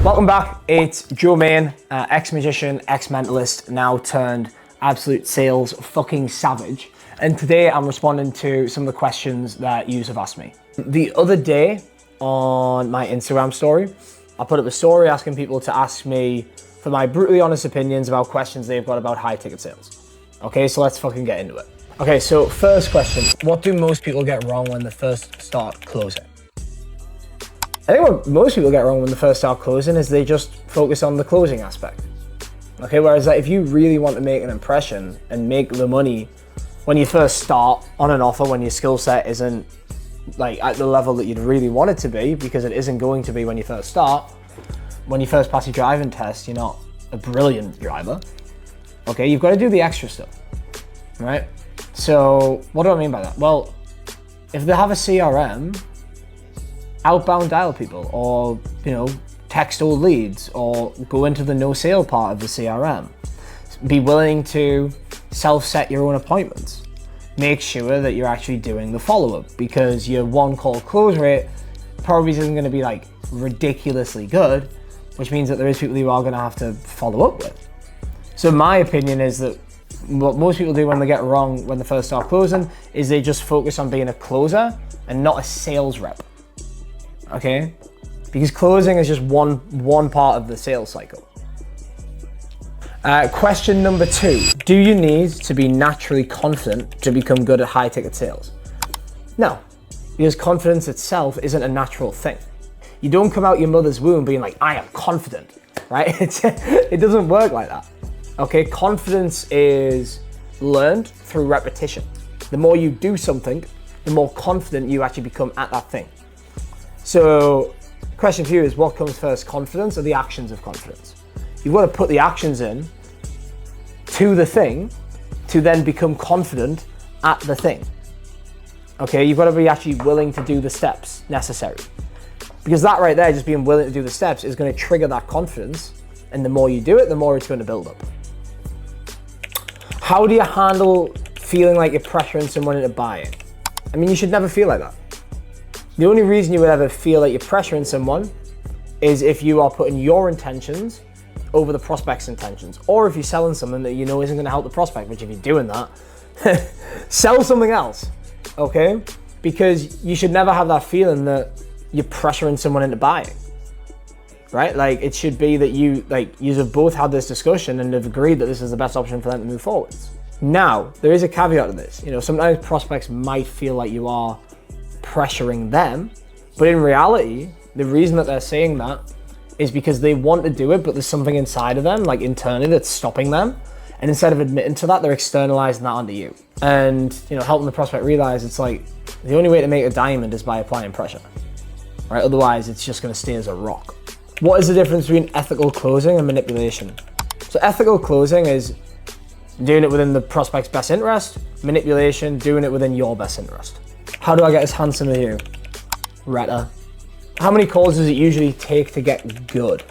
Welcome back, it's Joe Main, ex-magician, ex-mentalist, now turned absolute sales fucking savage. And today I'm responding to some of the questions that you have asked me. The other day on my Instagram story, I put up a story asking people to ask me for my brutally honest opinions about questions they've got about high ticket sales. Okay, so let's fucking get into it. Okay, so first question, what do most people get wrong when they first start closing? I think what most people get wrong when they first start closing is they just focus on the closing aspect. Okay, whereas like, if you really want to make an impression and make the money when you first start on an offer, when your skill set isn't like at the level that you'd really want it to be, because it isn't going to be when you first start. When you first pass your driving test, you're not a brilliant driver. Okay, you've got to do the extra stuff, right? So what do I mean by that? Well, if they have a CRM, outbound dial people, or text old leads, or go into the no sale part of the CRM. Be willing to self-set your own appointments. Make sure that you're actually doing the follow-up, because your one call close rate probably isn't going to be like ridiculously good, which means that there is people you are going to have to follow up with. So my opinion is that what most people do when they get wrong when they first start closing is they just focus on being a closer and not a sales rep. Okay? Because closing is just one part of the sales cycle. Question number 2. Do you need to be naturally confident to become good at high ticket sales? No, because confidence itself isn't a natural thing. You don't come out your mother's womb being like, I am confident, right? It doesn't work like that. Okay, confidence is learned through repetition. The more you do something, the more confident you actually become at that thing. So, question for you is, what comes first, confidence or the actions of confidence? You've got to put the actions in to the thing to then become confident at the thing. Okay, you've got to be actually willing to do the steps necessary. Because that right there, just being willing to do the steps, is going to trigger that confidence. And the more you do it, the more it's going to build up. How do you handle feeling like you're pressuring someone into buying? I mean, you should never feel like that. The only reason you would ever feel like you're pressuring someone is if you are putting your intentions over the prospect's intentions, or if you're selling something that you know isn't going to help the prospect, which if you're doing that, sell something else, okay? Because you should never have that feeling that you're pressuring someone into buying, right? Like, it should be that you have both had this discussion and have agreed that this is the best option for them to move forwards. Now, there is a caveat to this. Sometimes prospects might feel like you are pressuring them, but in reality, the reason that they're saying that is because they want to do it, but there's something inside of them, like internally, that's stopping them. And instead of admitting to that, they're externalizing that onto you. And helping the prospect realize it's like the only way to make a diamond is by applying pressure, right? Otherwise, it's just going to stay as a rock. What is the difference between ethical closing and manipulation? So ethical closing is doing it within the prospect's best interest. Manipulation, doing it within your best interest. How do I get as handsome as you? Retta. How many calls does it usually take to get good?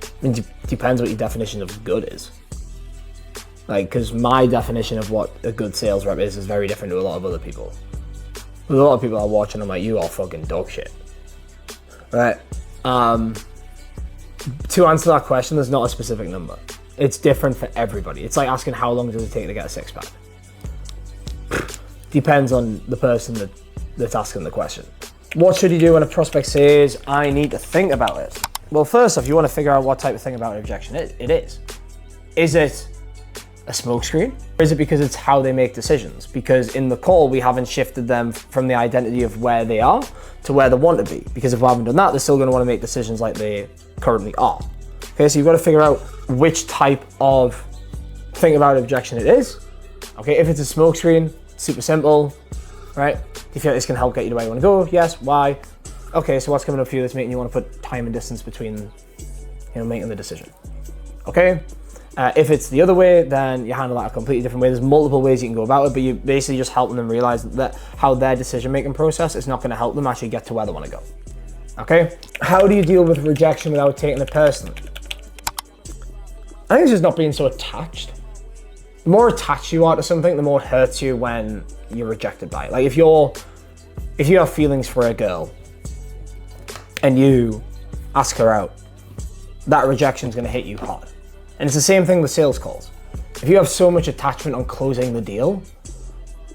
I mean, depends what your definition of good is. Like, because my definition of what a good sales rep is very different to a lot of other people. A lot of people are watching, I'm like, you are fucking dog shit. Right? To answer that question, there's not a specific number. It's different for everybody. It's like asking how long does it take to get a six pack? Depends on the person that's asking the question. What should you do when a prospect says, I need to think about it? Well, first off, you want to figure out what type of thing about an objection it is. Is it a smokescreen? Or is it because it's how they make decisions? Because in the call, we haven't shifted them from the identity of where they are to where they want to be. Because if we haven't done that, they're still going to want to make decisions like they currently are. Okay, so you've got to figure out which type of think about objection it is. Okay, if it's a smokescreen, super simple, right? Do you feel like this can help get you to where you want to go? Yes. Why? Okay, so what's coming up for you that's making you want to put time and distance between, making the decision? Okay. If it's the other way, then you handle that a completely different way. There's multiple ways you can go about it, but you basically just helping them realize that how their decision-making process is not going to help them actually get to where they want to go. Okay. How do you deal with rejection without taking it personally? I think it's just not being so attached. The more attached you are to something, the more it hurts you when you're rejected by it. Like if you have feelings for a girl and you ask her out that rejection is going to hit you hard. And it's the same thing with sales calls. If you have so much attachment on closing the deal,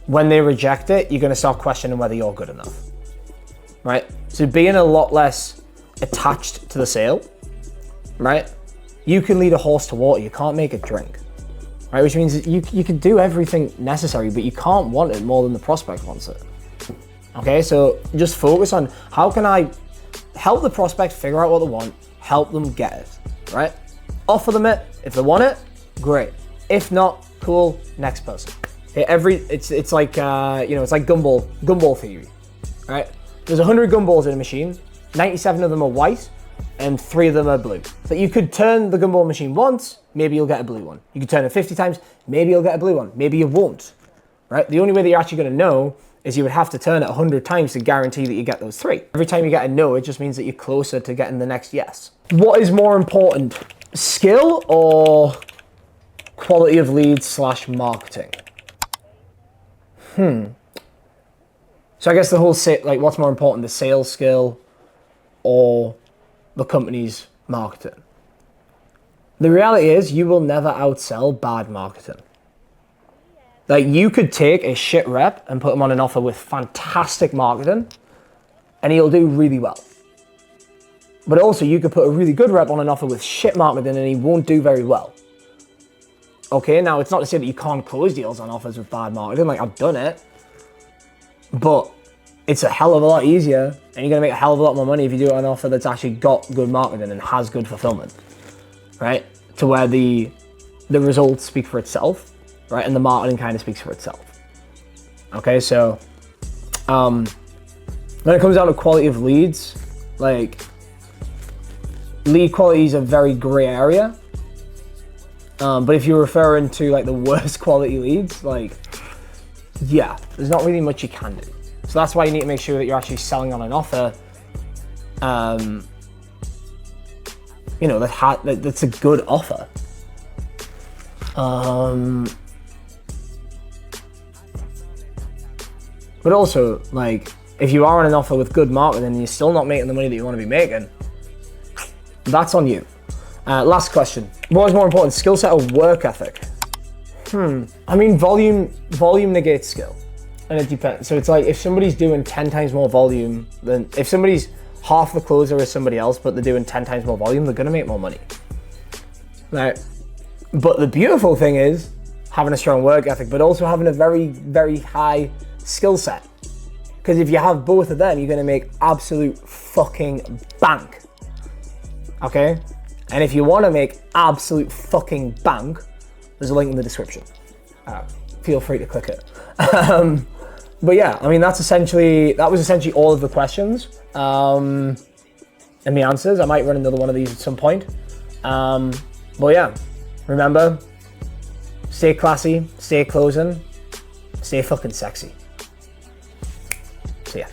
when they reject it, you're going to start questioning whether you're good enough, right? So being a lot less attached to the sale, right? You can lead a horse to water, you can't make it drink, right? Which means you can do everything necessary, but you can't want it more than the prospect wants it. Okay, so just focus on how can I help the prospect figure out what they want, help them get it, right? Offer them it. If they want it, great. If not, cool, next person. Okay, it's like it's like gumball theory, right? There's 100 gumballs in a machine, 97 of them are white, and 3 of them are blue. So you could turn the gumball machine once, maybe you'll get a blue one. You could turn it 50 times, maybe you'll get a blue one. Maybe you won't, right? The only way that you're actually going to know is you would have to turn it 100 times to guarantee that you get those 3. Every time you get a no, it just means that you're closer to getting the next yes. What is more important, skill or quality of leads / marketing? So I guess the whole what's more important, the sales skill or the company's marketing? The reality is you will never outsell bad marketing. Like, you could take a shit rep and put him on an offer with fantastic marketing and he'll do really well. But also you could put a really good rep on an offer with shit marketing and he won't do very well. Okay, now it's not to say that you can't close deals on offers with bad marketing, like I've done it, but it's a hell of a lot easier and you're gonna make a hell of a lot more money if you do it on an offer that's actually got good marketing and has good fulfillment, right? To where the results speak for itself, right? And the marketing kind of speaks for itself. Okay, so when it comes down to quality of leads, like, lead quality is a very gray area. But if you're referring to like the worst quality leads, like, yeah, there's not really much you can do. So that's why you need to make sure that you're actually selling on an offer, that's a good offer. But also, like, if you are on an offer with good marketing and you're still not making the money that you want to be making, that's on you. Last question. What is more important, skill set or work ethic? I mean, volume negates skill. And it depends. So it's like, if somebody's doing 10 times more volume than, if somebody's half the closer as somebody else, but they're doing 10 times more volume, they're gonna make more money. Right? But the beautiful thing is having a strong work ethic, but also having a very, very high skill set. Because if you have both of them, you're gonna make absolute fucking bank. Okay? And if you wanna make absolute fucking bank, there's a link in the description. Feel free to click it. But yeah, I mean, that was essentially all of the questions and the answers. I might run another one of these at some point. But yeah, remember, stay classy, stay closing, stay fucking sexy. See ya.